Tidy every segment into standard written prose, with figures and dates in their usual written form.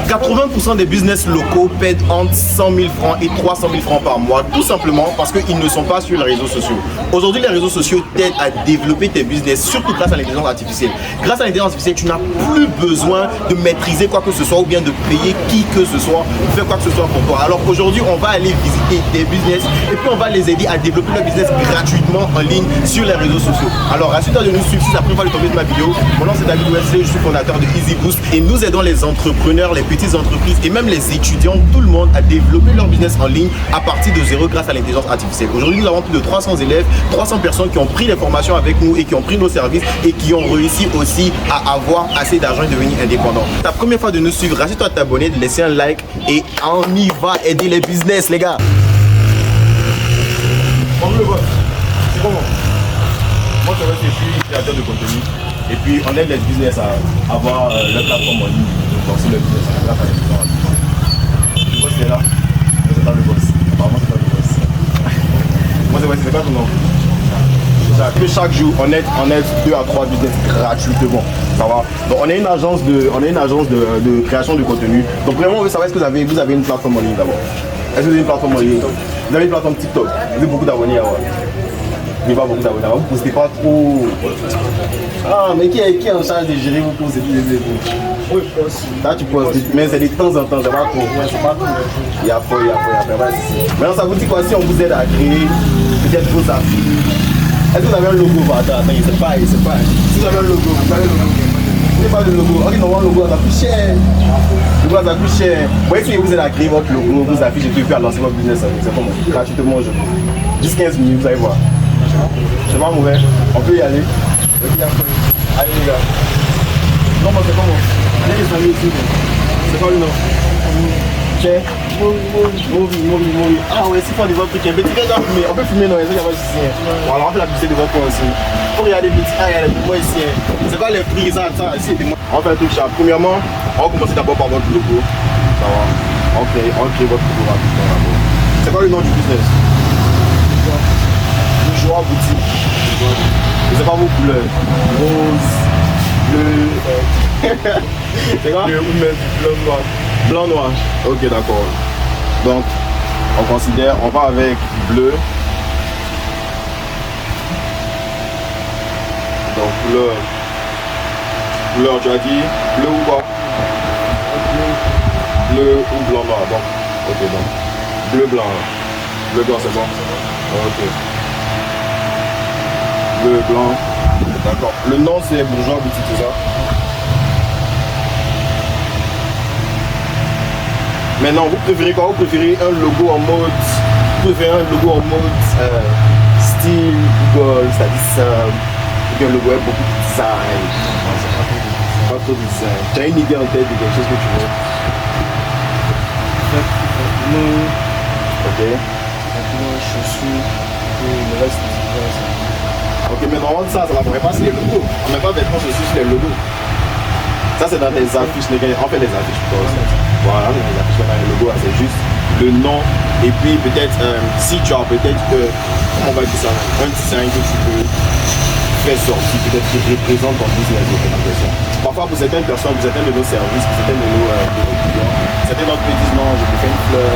80% des business locaux pèdent entre 100 000 francs et 300 000 francs par mois, tout simplement parce qu'ils ne sont pas sur les réseaux sociaux. Aujourd'hui, les réseaux sociaux t'aident à développer tes business, surtout grâce à l'intelligence artificielle. Grâce à l'intelligence artificielle, tu n'as plus besoin de maîtriser quoi que ce soit ou bien de payer qui que ce soit pour faire quoi que ce soit pour toi. Alors aujourd'hui, on va aller visiter des business et puis on va les aider à développer leur business gratuitement en ligne sur les réseaux sociaux. Alors, rassure-toi de nous suivre si c'est la première fois de tomber de ma vidéo. Mon nom c'est David Wesley, je suis fondateur de Easy Boost et nous aidons les entrepreneurs, les petites entreprises et même les étudiants, tout le monde à développer leur business en ligne à partir de zéro grâce à l'intelligence artificielle. Aujourd'hui, nous avons plus de 300 élèves, 300 personnes qui ont pris les formations avec nous et qui ont pris nos services et qui ont réussi aussi à avoir assez d'argent et devenir indépendants. Ta première fois de nous suivre, rassure-toi de t'abonner, de laisser un like et on y va aider les business, les gars. On le voit. C'est comment? Moi, je suis créateur de contenu et puis on aide les business à avoir leur plateforme en ligne. Donc, c'est le business, grâce à l'intelligence artificielle. Le boss est là, c'est pas le boss. Apparemment, c'est pas le boss. Moi, c'est quoi ton nom? Que chaque jour, on aide 2 à 3 business gratuitement. Ça va? Donc, on est une agence de création de contenu. Donc, vraiment, on veut savoir est-ce que vous avez une plateforme en ligne d'abord. Est-ce que vous avez une plateforme en ligne? Vous avez une plateforme TikTok. Vous avez beaucoup d'abonnés à voir. Il n'y a pas beaucoup d'abonnés. Vous ne postez pas trop. Ah, mais qui est en charge de gérer vos posts et tout? Oui, je poste. Là, tu postes, mais c'est de temps en temps, c'est pas trop. C'est pas trop. Il y a fort. Maintenant, ça vous dit quoi si on vous aide à créer peut-être vos affiches? Est-ce que vous avez un logo? Attends, c'est pas. Si vous avez un logo, vous avez le logo. Vous n'avez pas de logo. Ok, non, un logo, ça coûte cher. Le logo, ça coûte cher. Vous voyez, si vous aidez à créer votre logo, vos affiches et tout, puis à lancer votre business, c'est comment? Gratuitement, 10-15 minutes, vous allez voir. C'est pas mauvais. On peut y aller. Allez, les gars. Non, mais c'est comment? Allez, les amis ici. C'est quoi le nom? Cher. Movi. Ah ouais, c'est pas de votre truc. Mais tu regardes, on peut filmer, non? Il y a pas de souci. Voilà, on fait la publicité de votre point aussi. Faut regarder vite. Ah, il y a les moi ici. C'est quoi les prix, ça, ici? On fait un truc chat. Premièrement, on va commencer d'abord par votre logo. Ça va. On crée votre logo rapidement. C'est quoi le nom du business? Bourgeois boutique. C'est pas vos couleurs. Rose, bleu. C'est quoi? Blanc noir. Ok, d'accord. Donc, on va avec bleu. Donc, couleur, tu as dit bleu ou quoi? Bleu ou blanc noir. Donc, ok, donc, bleu blanc. Bleu blanc, c'est bon? Ok. Bleu, blanc, d'accord. Le nom c'est Bourgeois Boutique, c'est ça? Maintenant, vous préférez quoi? Vous préférez un logo en mode... Vous préférez un logo en mode style Google, c'est-à-dire simple, ou bien le logo est beaucoup de design? Pas trop de design. Tu as une idée en tête de quelque chose que tu veux? Ok. Chaussures et le reste du ok, mais normalement ça va pas sur les logos. On met pas vêtements sur les logos. Ça c'est dans les affiches, les gars. On fait les affiches pour ça. Voilà, les affiches dans les logos, c'est juste le nom. Et puis peut-être si tu as peut-être comment on va dire ça, un design que tu peux faire sortir, peut-être qui représente ton business. Parfois pour certaines personnes, pour certains de nos services, pour certains de nos clients, certains d'entre eux disent non, je peux faire une fleur.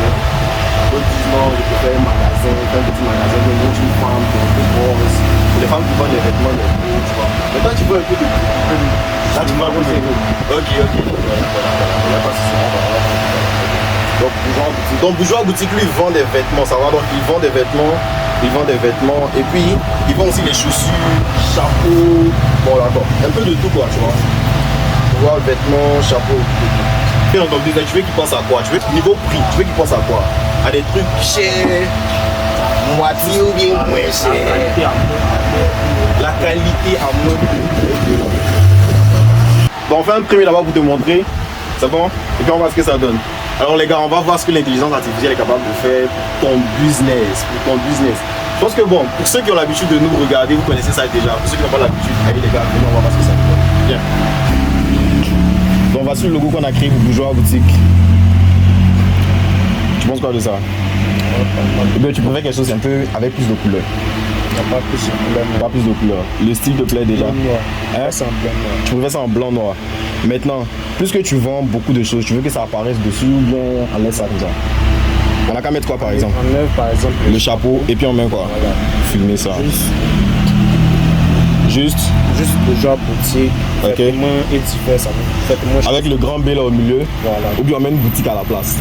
D'autres disent non, je peux faire un magasin, un petit magasin, de monter une femme, de rose. Les femmes qui vendent des vêtements, tu vois. Mais toi, tu veux un peu de... Là, tu vas bosser. Ok. Donc, Bourgeois Boutique, lui, il vend des vêtements, ça va. Donc, il vend des vêtements, et puis, il vend aussi les chaussures, chapeaux, bon, d'accord. Un peu de tout, quoi, tu vois. Tu vois, vêtements, chapeaux, tout. Et dans ton business, tu veux qu'il pense à quoi? Tu veux niveau prix, tu veux qu'il pense à quoi? À des trucs chers, moitié ou bien moins cher. La qualité à mode. Bon, on fait un premier là-bas pour te montrer. C'est bon? Et puis on va voir ce que ça donne. Alors les gars, on va voir ce que l'intelligence artificielle est capable de faire pour ton business. Je pense que bon, pour ceux qui ont l'habitude de nous regarder, vous connaissez ça déjà. Pour ceux qui n'ont pas l'habitude, allez les gars, venez, on va voir ce que ça donne. Viens. Donc voici le logo qu'on a créé pour Bourgeois Boutique. Tu penses quoi de ça? Eh bien, tu préfères quelque chose un peu avec plus de couleurs. Il n'y a pas plus de couleurs. Pas plus de couleurs. Le style te plaît déjà? Blanc noir. Hein? C'est en blanc noir. Tu préfères ça en blanc noir? Maintenant, puisque tu vends beaucoup de choses, tu veux que ça apparaisse dessus ou bien on laisse ça comme ça? On a qu'à mettre quoi par exemple? On enlève par exemple Le chapeau et puis on met quoi? Voilà. Filmer ça. Juste le genre boutique, Ok. vêtements et divers, ça va. Vêtements, avec le grand B là au milieu. Voilà. Ou bien on met une boutique à la place.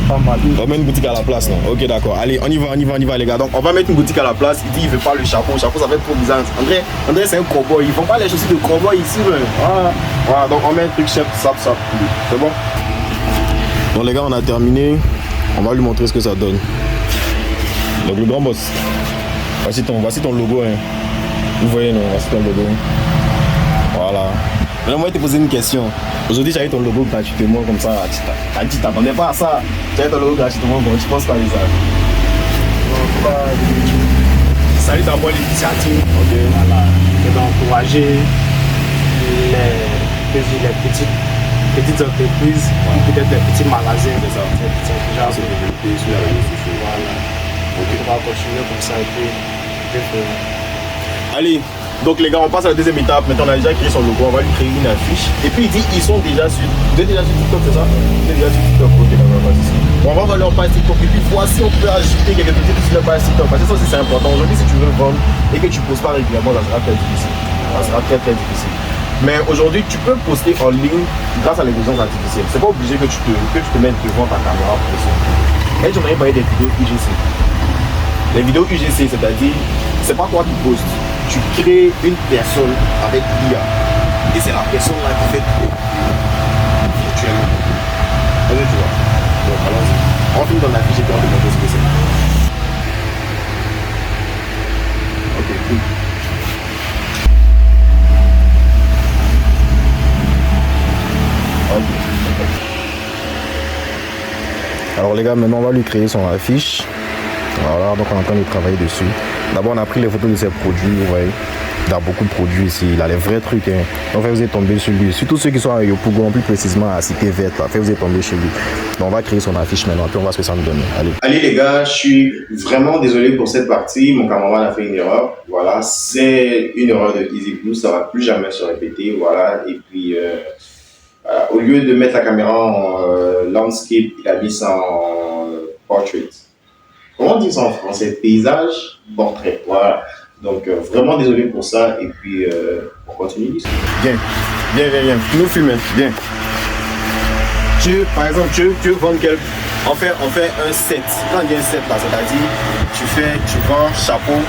Pas mal. On met une boutique à la place, non? Ok, d'accord. Allez, on y va les gars. Donc on va mettre une boutique à la place. Il dit il veut pas le chapeau. Le chapeau ça va être trop bizarre. André c'est un cowboy. Ils font pas les chaussures de cowboy ici, ouais. Voilà, donc on met un truc chef, sap. C'est bon? Bon les gars, on a terminé. On va lui montrer ce que ça donne. Donc le grand boss. Voici ton logo, hein. Vous voyez, non? Voici ton logo. Voilà. Maintenant, moi, je te poser une question. Aujourd'hui, j'avais ton logo gratuitement comme ça. Tu t'attendais pas à ça. J'avais ton logo gratuitement. Bon, tu penses quoi de ça? Salut d'abord l'initiative. Ok. Voilà. Et d'encourager les petites entreprises, peut-être les petits magasins. C'est ça. Déjà, C'est développé sur la réseau sociaux. voilà. Ok. On va continuer comme ça et puis. Allez, donc les gars, on passe à la deuxième étape. Maintenant, on a déjà créé son logo. On va lui créer une affiche. Et puis, il dit ils sont déjà sur. Vous êtes déjà sur TikTok, c'est ça? Vous êtes déjà sur TikTok. Ok, d'accord, pas ici. Bon, on va leur page TikTok. Et puis, voici, on peut ajouter quelques petits trucs sur leur page TikTok. Parce que ça aussi, c'est important. Aujourd'hui, si tu veux vendre et que tu ne poses pas régulièrement, ça sera très difficile. Ça sera très, très difficile. Mais aujourd'hui, tu peux poster en ligne grâce à l'intelligence artificielle. C'est pas obligé que tu te mettes devant ta caméra pour ça. Et tu m'avais parlé des vidéos UGC. Les vidéos UGC, c'est-à-dire, c'est pas toi qui postes. Tu crées une personne avec l'IA. Et c'est la personne là qui fait tout virtuellement. Est-ce que tu vois? Donc allons-y. On finit dans la fiche et puis on te montre ce que c'est. Ok, cool. Alors les gars, maintenant on va lui créer son affiche. Voilà, donc on est en train de travailler dessus. D'abord on a pris les photos de ses produits, vous voyez. Il a beaucoup de produits ici, il a les vrais trucs. Hein. Donc vous êtes tombé sur lui. Surtout ceux qui sont à Yopougon, plus précisément à Cité Verte, là. Vous êtes tombé chez lui. Donc on va créer son affiche maintenant, puis on va voir ce que ça nous donne. Allez les gars, je suis vraiment désolé pour cette partie. Mon caméraman a fait une erreur. Voilà, c'est une erreur de EasyBlue, ça ne va plus jamais se répéter. Voilà, et puis au lieu de mettre la caméra en landscape, il a mis ça en portrait. Comment on dit ça en français? Paysage, portrait. Voilà. Donc vraiment désolé pour ça. Et puis on continue. Viens. Tu nous filmes. Viens. Par exemple, tu veux vendre quelque. On fait un set. Quand on dit un set là, c'est-à-dire tu vends chapeau,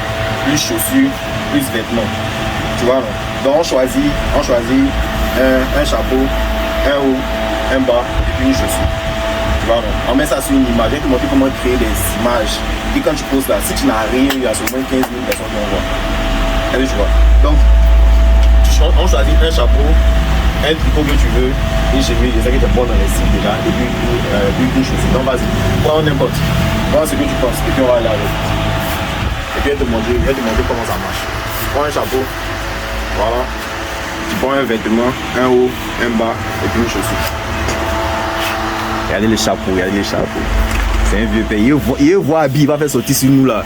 plus chaussures, plus vêtements. Tu vois, non? Donc on choisit un chapeau, un haut, un bas et puis une chaussure. Tu vois, non? On met ça sur une image. Je vais te montrer comment créer des images. Et quand tu poses là, si tu n'as rien, il y a seulement 15 000 personnes qui vont voir. Allez, tu vois. Donc, on choisit un chapeau, un tricot que tu veux, une chemise, je sais que tu es bon dans les styles déjà, et puis une chaussure. Donc, vas-y, prends n'importe. Prends ce que tu penses, et puis on va aller avec. Et puis, je vais te montrer comment ça marche. Prends un chapeau, voilà. Tu prends un vêtement, un haut, un bas, et puis une chaussure. Regardez les chapeaux. C'est un vieux pays. Il voit habillé, il va faire sortir sur nous là.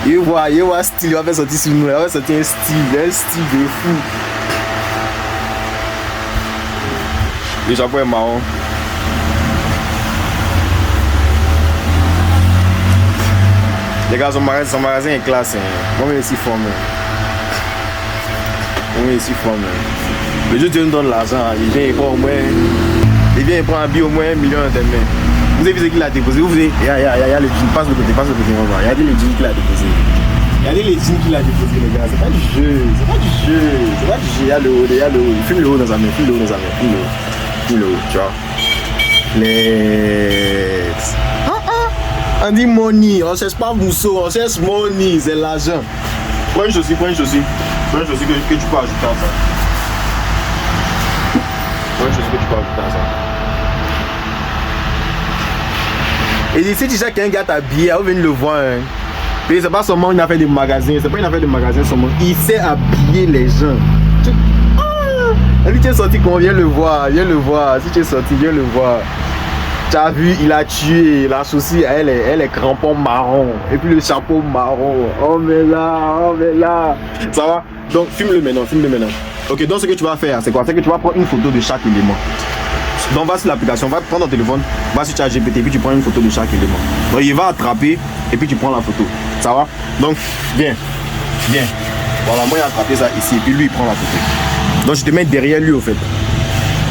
Il voit style, il va faire sortir sur nous là. Il va sortir un style de fou. Le chapeau est marron. Les gars, son magasin est classe. Hein. Moi, je suis formé. Le jour où tu nous donnes l'argent, il vient il prend un billet au moins 1 million dans tes mains. Vous avez vu ce qu'il a déposé? Il y a le jean, passe le côté, regardez le jean qu'il a déposé. Les gars, c'est pas du jeu. Il y a le haut, Filme le haut dans sa main, filme le haut, tu vois. Flex. On dit money, on cherche pas mousseau, on cherche money, c'est l'argent. Prends une chaussure que tu peux ajouter à ça. Et si tu sais qu'un gars t'habille, on vient le voir. Hein. Et c'est pas seulement une affaire de magasin, c'est pas une affaire de magasin seulement. Il sait habiller les gens. Tu es sorti qu'on viens le voir. Si tu es sorti, viens le voir. Tu as vu, il a tué. La chaussure, elle est crampon marron. Et puis le chapeau marron. Oh mais là. Ça va? Donc filme-le maintenant. Ok, donc ce que tu vas faire, c'est quoi? C'est que tu vas prendre une photo de chaque élément. Donc va sur l'application, va prendre ton téléphone, va sur ChatGPT, puis tu prends une photo de chaque élément. Donc il va attraper et puis tu prends la photo. Ça va? Donc viens. Voilà, moi j'ai attrapé ça ici et puis lui il prend la photo. Donc je te mets derrière lui au fait.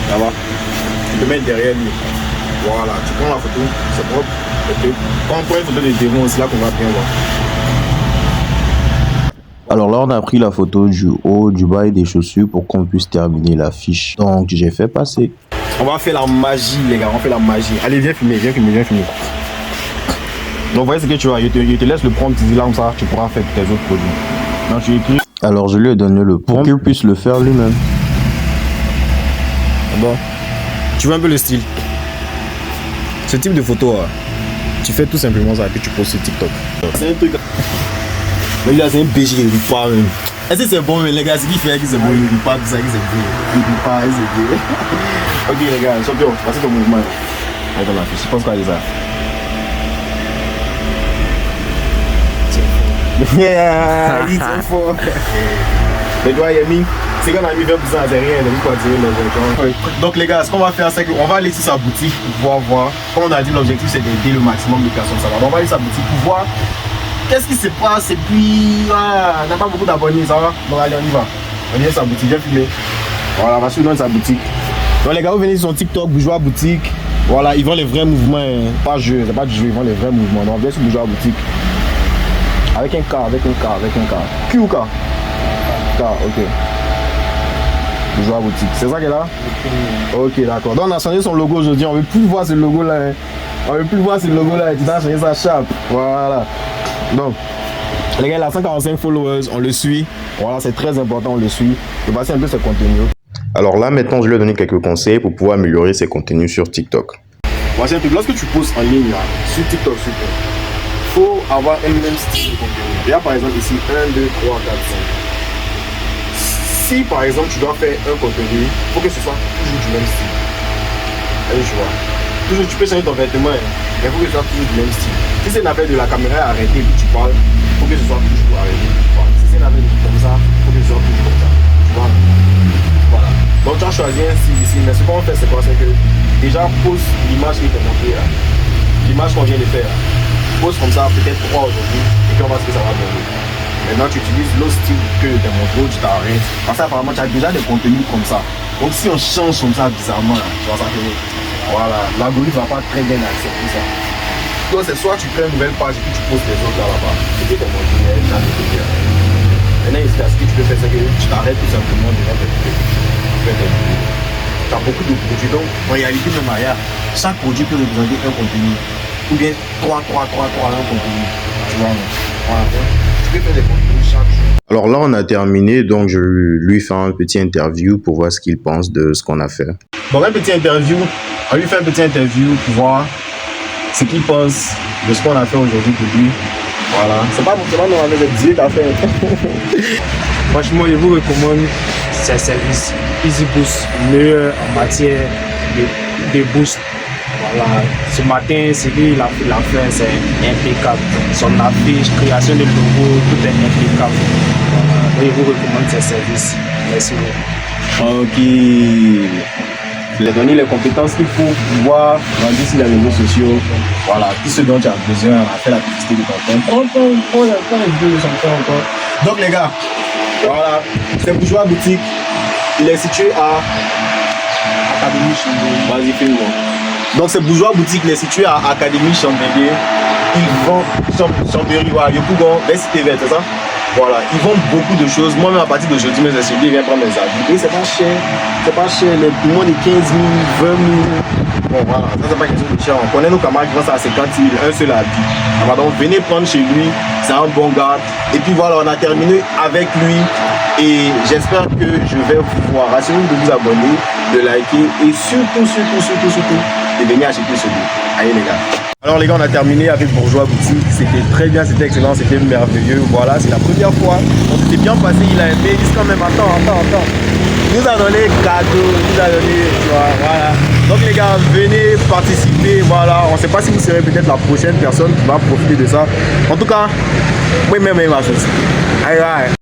Ça va? Tu te mets derrière lui. Voilà, tu prends la photo, c'est propre. Okay. Quand on prend une photo de terrain, c'est là qu'on va bien voir. Alors là, on a pris la photo du haut, du bas et des chaussures pour qu'on puisse terminer la fiche. Donc, j'ai fait passer. On va faire la magie, les gars. On fait la magie. Allez, viens filmer. Donc, voyez ce que tu vois. Je te laisse le prompt là comme ça. Tu pourras faire tes autres produits. Donc, tu écris. Alors, je lui ai donné le prompt pour qu'il puisse le faire lui-même. Bon. Tu vois un peu le style. Ce type de photo, tu fais tout simplement ça et puis tu postes sur TikTok. C'est un truc. Mais là, c'est un BG, il rit pas même. Est-ce que c'est bon, mais les gars, ce qu'il fait, c'est bon, il rit pas, tout ça, c'est bon. Il rit pas, c'est bon. Ok, les gars, champion, passez ton mouvement. Allez, dans la fiche, je pense qu'on a ça. Yeah, il est fort. Les gars, Yami, c'est qu'on a mis 20% à rien, on a mis quoi dire. Donc, les gars, ce qu'on va faire, c'est qu'on va aller sur sa boutique pour voir. Comme on a dit, l'objectif, c'est d'aider le maximum de personnes. Ça va. Donc, on va aller sur sa boutique pour voir. Qu'est-ce qui se passe et puis on n'a pas beaucoup d'abonnés, ça va? Donc allez, on y va. On vient sur sa boutique, viens filmer. Voilà, on va suivre dans sa boutique. Donc les gars, vous venez sur son TikTok, Bourgeois Boutique. Voilà, ils vendent les vrais mouvements, pas jeu, c'est pas du jeu, ils vendent les vrais mouvements. Donc on vient sur Bourgeois Boutique. Avec un K. Q ou K? K, ok. Bourgeois Boutique, c'est ça qu'elle a? Ok, d'accord. Donc on a changé son logo aujourd'hui, on veut plus voir ce logo là. On veut plus voir ce logo là, tu as changé sa chape. Voilà. Donc, les gars, il a 145 followers, on le suit. Voilà, c'est très important, on le suit. Et voici un peu ce contenu. Alors là, maintenant, je lui ai donné quelques conseils pour pouvoir améliorer ses contenus sur TikTok. Voici un truc, lorsque tu postes en ligne, là, sur TikTok, il faut avoir un même style de contenu. Il y a par exemple ici 1, 2, 3, 4, 5. Si par exemple tu dois faire un contenu, il faut que ce soit toujours du même style. Allez, tu vois. Toujours, tu peux changer ton vêtement, mais il faut que ce soit toujours du même style. Si c'est une affaire de la caméra arrêtée et tu parles, il faut que ce soit toujours arrêté. Si c'est une affaire de comme ça, il faut que ce soit toujours comme ça. Tu vois? Voilà. Donc tu as choisi un style ici, mais ce qu'on fait, c'est quoi? C'est que déjà pose l'image qui est montrée là. L'image qu'on vient de faire. Pose comme ça, peut-être 3 aujourd'hui, et puis on va voir ce que ça va donner. Maintenant tu utilises l'autre style que tu as montré, tu t'arrêtes. Parce que apparemment tu as déjà des contenus comme ça. Donc si on change comme ça bizarrement, là, tu vois ça que voilà, l'algorithme va pas très bien accepter ça. Donc c'est soit tu crées une nouvelle page et puis tu poses les autres là-bas. Et puis tu es montré, maintenant ce que tu peux faire, c'est que tu t'arrêtes tout simplement de faire tes vidéos. Tu as beaucoup de produits, donc en réalité même ailleurs, chaque produit peut représenter un contenu. Ou bien 3, un contenu. Tu vois, voilà. Tu peux faire des contenus chaque jour. Alors là, on a terminé, donc je lui fais un petit interview pour voir ce qu'il pense de ce qu'on a fait. Donc un petit interview, on lui fait un petit interview pour voir ce qu'il pense de ce qu'on a fait aujourd'hui pour lui. Voilà, c'est pas nous avec des 18 à faire. Franchement, je vous recommande ces services Easy Boost, meilleur en matière de boost. Voilà, ce matin, ce qu'il a fait, c'est impeccable. Son affiche, création de logo, tout est impeccable. Voilà, donc je vous recommande ces services. Merci beaucoup. Ok. Je lui ai donné les compétences qu'il faut pour pouvoir grandir sur les réseaux sociaux. Voilà, tout ce dont tu as besoin, on a fait la publicité de ton compte. On les vidéos de son compte encore. Donc les gars, voilà, c'est Bourgeois Boutique. Il est situé à Académie Chambéry. Vas-y, fais-moi. Donc c'est Bourgeois Boutique, il est situé à Académie Chambéry. Ils vendent Chambéry, voilà, Yopougon, les cités vertes, c'est ça? Voilà, ils vendent beaucoup de choses. Moi-même, à partir d'aujourd'hui, mes associés viennent prendre mes habits. Et c'est pas cher. Le moins de 15 000, 20 000. Bon, voilà, ça, c'est pas quelque chose de cher. On connaît nos camarades qui vendent ça à 50 000, un seul habit. Alors, donc, venez prendre chez lui. C'est un bon gars. Et puis voilà, on a terminé avec lui. Et j'espère que je vais vous voir. Rassurez-vous de vous abonner, de liker. Et surtout, de venir acheter celui. Allez, les gars. Alors les gars, on a terminé avec Bourgeois Boutique. C'était très bien, c'était excellent, c'était merveilleux. Voilà, c'est la première fois. On s'était bien passé, il a aimé. Il dit quand même, attends. Il nous a donné cadeau, il nous a donné, tu vois, voilà. Donc les gars, venez participer, voilà. On ne sait pas si vous serez peut-être la prochaine personne qui va profiter de ça. En tout cas, moi-même, ma chose. Allez.